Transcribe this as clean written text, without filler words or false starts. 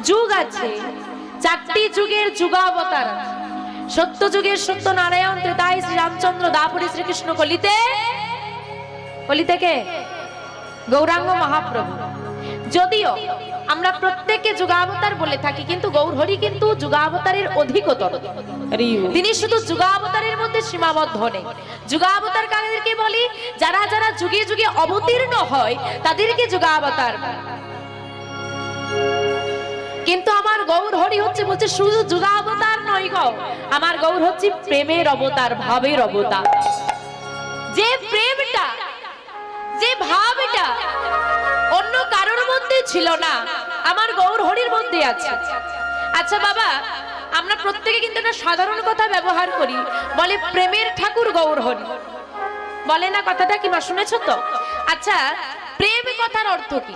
যুগ আছে, চারটি যুগের যুগাবতার আছে। সত্য যুগের সত্য নারায়ণ, ত্রেতায় শ্রী রামচন্দ্র, দাপরে শ্রীকৃষ্ণ, কলিতে কলিতে কে? গৌরাঙ্গ মহাপ্রভু। যদিও আমরা প্রত্যেককে যুগাবতার বলে থাকি, কিন্তু গৌরহরি কিন্তু যুগাবতারের অধিকতর। তিনি শুধু যুগাবতারের মধ্যে সীমাবদ্ধ নেই। যুগাবতার কাদেরকে বলি? যারা যারা যুগে যুগে অবতীর্ণ হয় তাদেরকে যুগাবতার। কিন্তু আমার গৌরহরি হচ্ছে, বলছে শুধু যুগাবতার নয় গো, আমার গৌর হচ্ছে প্রেমের অবতার, ভাবের অবতার। যে প্রেমটা, যে ভাবটা অন্য কারোর মধ্যে ছিল না, আমার গৌরহরির মধ্যে আছে। আচ্ছা বাবা, আমরা প্রত্যেকে কিন্তু একটা সাধারণ কথা ব্যবহার করি, বলে প্রেমের ঠাকুর গৌরহরি, বলে না? কথাটা কি মা শুনেছ তো? আচ্ছা, প্রেম কথার অর্থ কি?